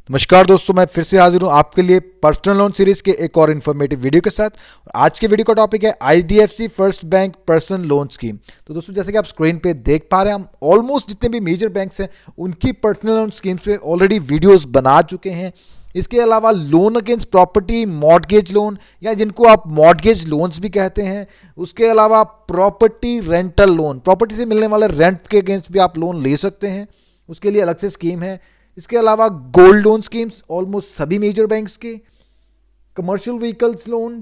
नमस्कार दोस्तों, मैं फिर से हाजिर हूँ आपके लिए पर्सनल लोन सीरीज के एक और इन्फॉर्मेटिव वीडियो के साथ। आज के वीडियो का टॉपिक है IDFC first bank personal loan scheme. तो दोस्तों, जैसे कि आप स्क्रीन पे देख पा रहे हैं, हम ऑलमोस्ट जितने भी मेजर बैंक्स हैं उनकी पर्सनल लोन स्कीम्स पे ऑलरेडी वीडियोस बना चुके हैं। इसके अलावा loan against property, mortgage loan या जिनको आप मॉर्टगेज लोन्स भी कहते हैं, उसके अलावा प्रॉपर्टी रेंटल लोन, प्रॉपर्टी से मिलने वाले रेंट के अगेंस्ट भी आप लोन ले सकते हैं, उसके लिए अलग से स्कीम है। इसके अलावा गोल्ड लोन स्कीम्स ऑलमोस्ट सभी मेजर बैंक्स के, commercial vehicles loan,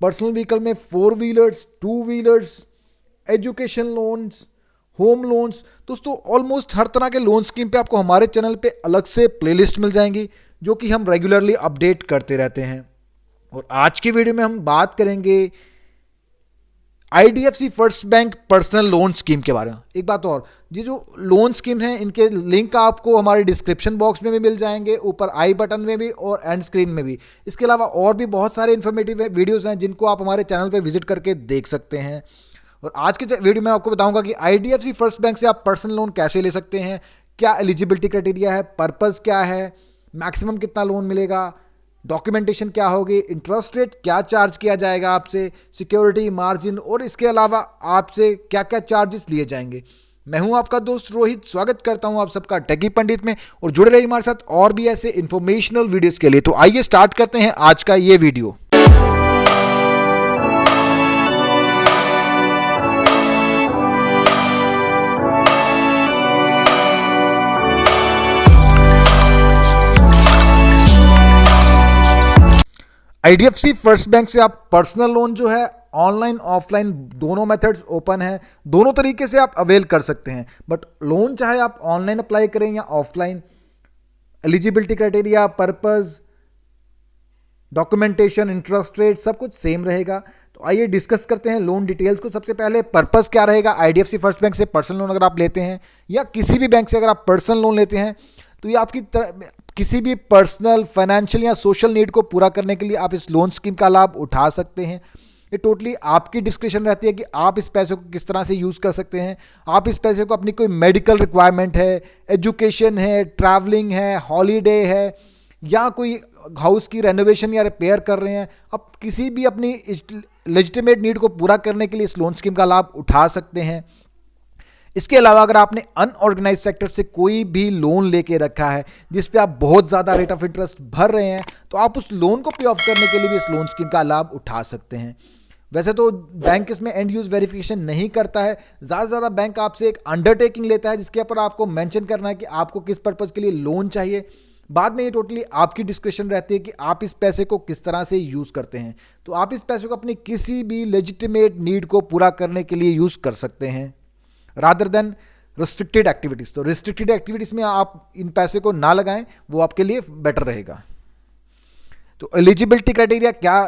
personal vehicle में 4 wheelers, 2 wheelers, education loans, home loans. दोस्तों, ऑलमोस्ट हर तरह के लोन स्कीम पे आपको हमारे चैनल पे अलग से प्लेलिस्ट मिल जाएंगी, जो कि हम रेगुलरली अपडेट करते रहते हैं। और आज की वीडियो में हम बात करेंगे IDFC first bank personal loan scheme के बारे में। एक बात और, ये जो लोन स्कीम है इनके लिंक आपको हमारे डिस्क्रिप्शन बॉक्स में भी मिल जाएंगे, ऊपर आई बटन में भी और एंड स्क्रीन में भी। इसके अलावा और भी बहुत सारे इन्फॉर्मेटिव वीडियोस हैं जिनको आप हमारे चैनल पे विजिट करके देख सकते हैं। और आज के वीडियो में आपको बताऊंगा कि आईडीएफसी फर्स्ट बैंक से आप पर्सनल लोन कैसे ले सकते हैं, क्या एलिजिबिलिटी क्राइटेरिया है, पर्पज़ क्या है, मैक्सिमम कितना लोन मिलेगा, डॉक्यूमेंटेशन क्या होगी, इंटरेस्ट रेट क्या चार्ज किया जाएगा आपसे, सिक्योरिटी मार्जिन, और इसके अलावा आपसे क्या क्या चार्जेस लिए जाएंगे। मैं हूं आपका दोस्त रोहित, स्वागत करता हूं आप सबका टेकी पंडित में, और जुड़े रहिए हमारे साथ और भी ऐसे इंफॉर्मेशनल वीडियोस के लिए। तो आइए स्टार्ट करते हैं आज का ये वीडियो। आईडीएफसी फर्स्ट बैंक से आप पर्सनल लोन जो है ऑनलाइन ऑफलाइन दोनों मेथड्स ओपन है, दोनों तरीके से आप अवेल कर सकते हैं। बट लोन चाहे आप ऑनलाइन अप्लाई करें या offline, eligibility criteria, purpose, documentation, interest rate सब कुछ सेम रहेगा। तो आइए डिस्कस करते हैं लोन डिटेल्स को। सबसे पहले पर्पस क्या रहेगा आईडीएफसी फर्स्ट बैंक से पर्सनल लोन अगर आप लेते हैं, या किसी भी बैंक से अगर आप पर्सनल लोन लेते हैं, तो ये आपकी किसी भी पर्सनल, फाइनेंशियल या सोशल नीड को पूरा करने के लिए आप इस लोन स्कीम का लाभ उठा सकते हैं। ये टोटली आपकी डिस्क्रिप्शन रहती है कि आप इस पैसे को किस तरह से यूज़ कर सकते हैं। आप इस पैसे को अपनी कोई मेडिकल रिक्वायरमेंट है, एजुकेशन है, ट्रैवलिंग है, हॉलीडे है, या कोई हाउस की रेनोवेशन या रिपेयर कर रहे हैं, आप किसी भी अपनी लेजिटिमेट नीड को पूरा करने के लिए इस लोन स्कीम का लाभ उठा सकते हैं। इसके अलावा अगर आपने अनऑर्गेनाइज सेक्टर से कोई भी लोन लेके रखा है जिस पे आप बहुत ज़्यादा रेट ऑफ इंटरेस्ट भर रहे हैं, तो आप उस लोन को पे ऑफ करने के लिए भी इस लोन स्कीम का लाभ उठा सकते हैं। वैसे तो बैंक इसमें एंड यूज वेरिफिकेशन नहीं करता है, ज़्यादा से ज़्यादा बैंक आपसे एक अंडरटेकिंग लेता है जिसके ऊपर आपको मेंशन करना है कि आपको किस पर्पज़ के लिए लोन चाहिए। बाद में ये टोटली आपकी डिस्क्रिप्शन रहती है कि आप इस पैसे को किस तरह से यूज़ करते हैं। तो आप इस पैसे को अपनी किसी भी लेजिटिमेट नीड को पूरा करने के लिए यूज़ कर सकते हैं, रादर देन रिस्ट्रिक्टेड एक्टिविटीज़। तो रिस्ट्रिक्टेड एक्टिविटीज़ में आप इन पैसे को ना लगाएं, वो आपके लिए बेटर रहेगा। तो एलिजिबिलिटी क्राइटेरिया क्या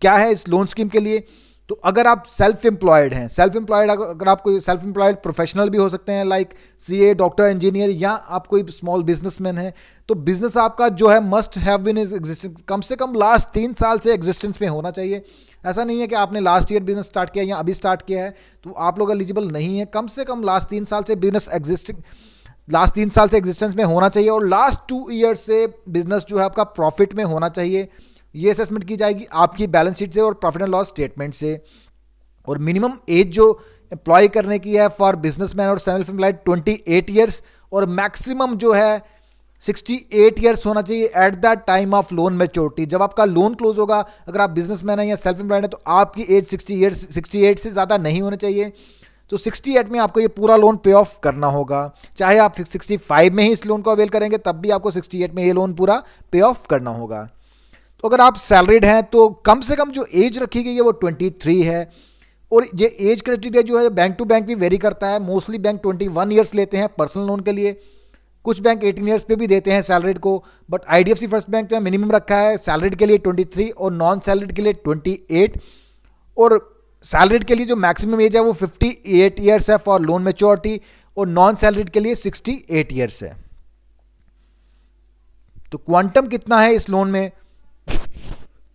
क्या है इस लोन स्कीम के लिए? तो अगर आप सेल्फ एम्प्लॉयड हैं, सेल्फ एम्प्लॉयड अगर आप कोई सेल्फ एम्प्लॉयड प्रोफेशनल भी हो सकते हैं, लाइक सीए, डॉक्टर, इंजीनियर, या आप कोई स्मॉल बिजनेसमैन है, तो बिजनेस आपका जो है मस्ट हैव बीन एग्जिस्टेंस, कम से कम लास्ट 3 साल से एग्जिस्टेंस में होना चाहिए। ऐसा नहीं है कि आपने लास्ट ईयर बिजनेस स्टार्ट किया या अभी स्टार्ट किया है तो आप लोग एलिजिबल नहीं है। कम से कम लास्ट 3 साल से बिजनेस लास्ट 3 साल से एग्जिस्टेंस में होना चाहिए, और लास्ट 2 ईयर से बिजनेस जो है आपका प्रॉफिट में होना चाहिए। ये असेसमेंट की जाएगी आपकी बैलेंस शीट से और प्रॉफिट एंड लॉस स्टेटमेंट से। और मिनिमम एज जो एम्प्लॉय करने की है फॉर बिजनेसमैन और सेल्फ एम्प्लॉयड 28 ईयर्स, और मैक्सिमम जो है 68 ईयर्स होना चाहिए at the time of loan maturity. जब आपका लोन क्लोज होगा, अगर आप बिजनेसमैन है या सेल्फ एम्प्लॉयड है, तो आपकी एज 68 से ज़्यादा नहीं होनी चाहिए। तो 68 में आपको ये पूरा लोन पे ऑफ करना होगा। चाहे आप 65 में ही इस लोन को अवेल करेंगे, तब भी आपको 68 में ये लोन पूरा पे ऑफ करना होगा। तो अगर आप सैलरीड हैं तो कम से कम जो एज रखी गई है वो 23 है। और ये एज क्राइटेरिया जो है बैंक टू बैंक भी वेरी करता है। मोस्टली बैंक 21 ईयर्स लेते हैं पर्सनल लोन के लिए, कुछ बैंक 18 ईयर्स पे भी देते हैं सैलरीड को। बट आईडीएफसी फर्स्ट बैंक ने मिनिमम रखा है सैलरीड के लिए 23 और नॉन सैलरीड के लिए 28, और सैलरीड के लिए जो मैक्सिमम एज है वो 58 ईयर्स है फॉर लोन मैच्योरिटी, और नॉन सैलरीड के लिए 68 ईयर्स है। तो क्वांटम कितना है इस लोन में?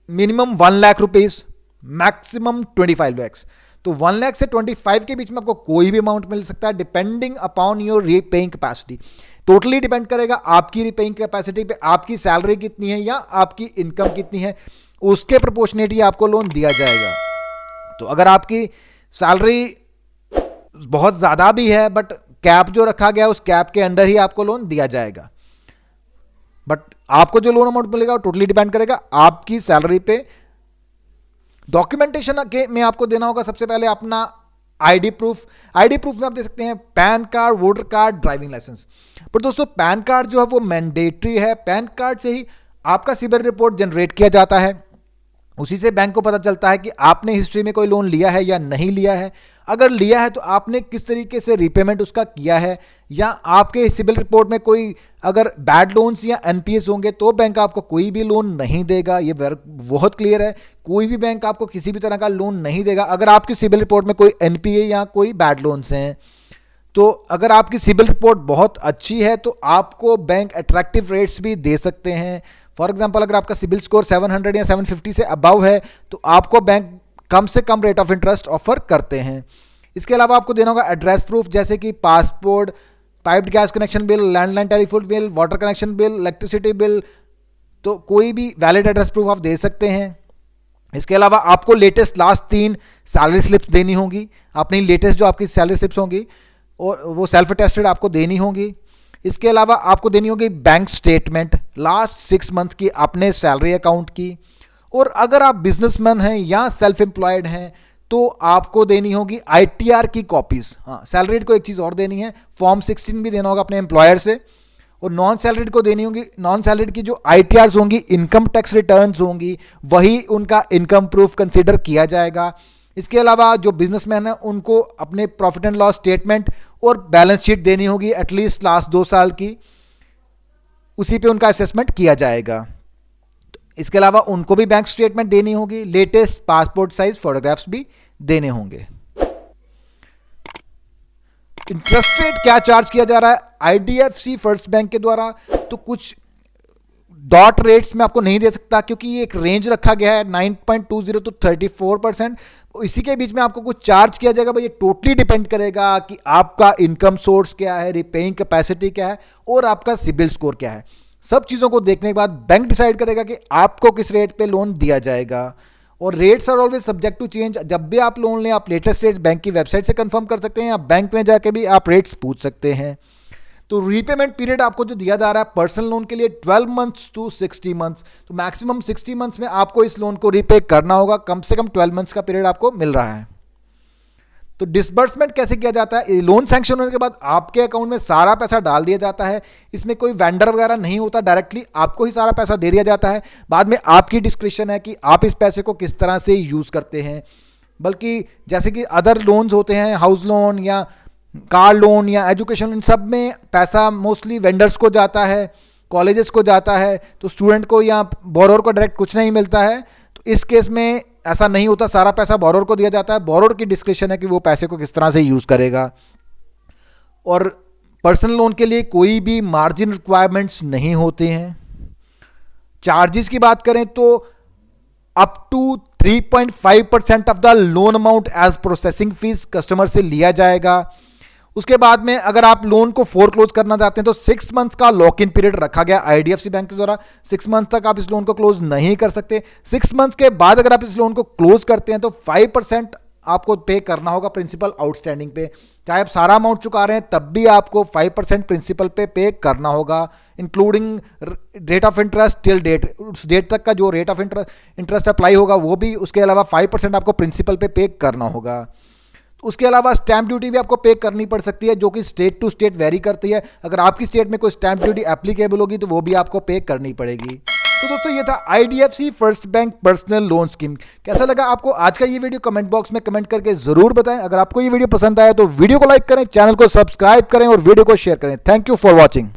Minimum 1 lakh rupees, maximum 25 lakhs. तो 1 लाख से 25 के बीच में आपको कोई भी अमाउंट मिल सकता है, depending upon your repaying capacity. Totally depend करेगा आपकी रीपेइंग कैपेसिटी पे, आपकी सैलरी कितनी है या आपकी इनकम कितनी है, उसके प्रोपोर्शनेट आपको लोन दिया जाएगा। तो अगर आपकी सैलरी बहुत ज़्यादा भी है बट कैप जो रखा गया उस कैप के अंडर ही आपको लोन दिया जाएगा, बट आपको जो लोन अमाउंट मिलेगा वो टोटली डिपेंड करेगा आपकी सैलरी पे। डॉक्यूमेंटेशन के में आपको देना होगा सबसे पहले अपना आईडी प्रूफ। आईडी प्रूफ में आप दे सकते हैं PAN card, voter card, driving licence. पर दोस्तों पैन कार्ड जो है वो मैंडेटरी है। पैन कार्ड से ही आपका सिबिल रिपोर्ट जनरेट किया जाता है, उसी से बैंक को पता चलता है कि आपने हिस्ट्री में कोई लोन लिया है या नहीं लिया है। अगर लिया है तो आपने किस तरीके से रीपेमेंट उसका किया है, या आपके सिबिल रिपोर्ट में कोई अगर बैड लोन्स या एनपीएस होंगे तो बैंक आपको कोई भी लोन नहीं देगा। ये बहुत क्लियर है, कोई भी बैंक आपको किसी भी तरह का लोन नहीं देगा अगर आपकी सिबिल रिपोर्ट में कोई एनपीए या कोई बैड लोन्स हैं। तो अगर आपकी सिबिल रिपोर्ट बहुत अच्छी है तो आपको बैंक अट्रैक्टिव रेट्स भी दे सकते हैं। फॉर एग्जांपल अगर आपका सिबिल स्कोर 700 या 750 से अबव है तो आपको बैंक कम से कम रेट ऑफ इंटरेस्ट ऑफर करते हैं। इसके अलावा आपको देना होगा एड्रेस प्रूफ, जैसे कि passport, piped gas connection bill, landline telephone bill, water connection bill, electricity bill. तो कोई भी वैलिड एड्रेस प्रूफ आप दे सकते हैं। इसके अलावा आपको लेटेस्ट लास्ट 3 सैलरी स्लिप्स देनी होंगी, अपनी लेटेस्ट जो आपकी सैलरी स्लिप्स होंगी और वो सेल्फ अटेस्टेड आपको देनी होंगी। इसके अलावा आपको देनी होगी बैंक स्टेटमेंट लास्ट 6 मंथ की अपने सैलरी अकाउंट की। और अगर आप बिजनेसमैन हैं या सेल्फ एम्प्लॉयड हैं तो आपको देनी होगी आईटीआर की कॉपीज। हाँ, सैलरीड को एक चीज़ और देनी है, फॉर्म 16 भी देना होगा अपने एम्प्लॉयर से। और नॉन सैलरीड को देनी होगी, नॉन सैलरीड की जो आईटीआर्स होंगी, इनकम टैक्स रिटर्न्स होंगी, वही उनका इनकम प्रूफ कंसीडर किया जाएगा। इसके अलावा जो बिजनेसमैन है उनको अपने प्रॉफिट एंड लॉस स्टेटमेंट और बैलेंस शीट देनी होगी एटलीस्ट लास्ट 2 साल की, उसी पे उनका असेसमेंट किया जाएगा। इसके अलावा उनको भी बैंक स्टेटमेंट देनी होगी, लेटेस्ट पासपोर्ट साइज फोटोग्राफ्स भी देने होंगे। इंटरेस्ट रेट क्या चार्ज किया जा रहा है आईडीएफसी फर्स्ट बैंक के द्वारा, तो कुछ डॉट रेट्स में आपको नहीं दे सकता क्योंकि ये एक रेंज रखा गया है 9.20 to 34%। इसी के बीच में आपको कुछ चार्ज किया जाएगा। भाई ये टोटली डिपेंड करेगा कि आपका इनकम सोर्स क्या है, रिपेइंग कैपेसिटी क्या है और आपका सिबिल स्कोर क्या है। सब चीज़ों को देखने के बाद बैंक डिसाइड करेगा कि आपको किस रेट पे लोन दिया जाएगा। और rates are always subject to change. जब भी आप लोन लें आप लेटेस्ट रेट्स बैंक की वेबसाइट से कंफर्म कर सकते हैं या बैंक में जाके भी आप रेट्स पूछ सकते हैं। तो रीपेमेंट पीरियड आपको जो दिया जा रहा है पर्सनल लोन के लिए 12 मंथ्स to 60 मंथ्स, तो मैक्सिमम 60 मंथ्स में आपको इस लोन को रीपे करना होगा। कम से कम 12 मंथ्स का पीरियड आपको मिल रहा है। तो डिसबर्समेंट कैसे किया जाता है, लोन सैंक्शन होने के बाद आपके अकाउंट में सारा पैसा डाल दिया जाता है। इसमें कोई वेंडर वगैरह नहीं होता, डायरेक्टली आपको ही सारा पैसा दे दिया जाता है। बाद में आपकी डिस्क्रिप्शन है कि आप इस पैसे को किस तरह से यूज़ करते हैं। बल्कि जैसे कि अदर लोन्स होते हैं, हाउस लोन या कार लोन या एजुकेशन, इन सब में पैसा मोस्टली वेंडर्स को जाता है, कॉलेजेस को जाता है, तो स्टूडेंट को या बोरोर को डायरेक्ट कुछ नहीं मिलता है। तो इस केस में ऐसा नहीं होता, सारा पैसा बोरोर को दिया जाता है। बोरोर की डिस्क्रिप्शन है कि वो पैसे को किस तरह से यूज़ करेगा। और पर्सनल लोन के लिए कोई भी मार्जिन रिक्वायरमेंट्स नहीं होते हैं। चार्जेस की बात करें तो up to 3.5% of the loan amount as processing fees customer से लिया जाएगा। उसके बाद में अगर आप लोन को फोरक्लोज करना चाहते हैं तो 6 मंथ्स का लॉक इन पीरियड रखा गया आईडीएफसी बैंक के द्वारा। 6 मंथ तक आप इस लोन को क्लोज नहीं कर सकते। 6 मंथ्स के बाद अगर आप इस लोन को क्लोज करते हैं तो 5% आपको पे करना होगा प्रिंसिपल आउटस्टैंडिंग पे। चाहे आप सारा अमाउंट चुका रहे हैं तब भी आपको 5% प्रिंसिपल पे करना होगा, including rate of interest till date. उस डेट तक का जो रेट ऑफ इंटरेस्ट अप्लाई होगा वो भी, उसके अलावा 5% आपको प्रिंसिपल पे करना होगा। उसके अलावा स्टैंप ड्यूटी भी आपको पे करनी पड़ सकती है, जो कि स्टेट टू स्टेट वेरी करती है। अगर आपकी स्टेट में कोई स्टैंप ड्यूटी एप्लीकेबल होगी तो वो भी आपको पे करनी पड़ेगी। तो दोस्तों ये था IDFC first bank personal loan scheme. कैसा लगा आपको आज का ये वीडियो, कमेंट बॉक्स में कमेंट करके जरूर बताएं। अगर आपको ये वीडियो पसंद आया तो वीडियो को लाइक करें, चैनल को सब्सक्राइब करें और वीडियो को शेयर करें। Thank you for watching.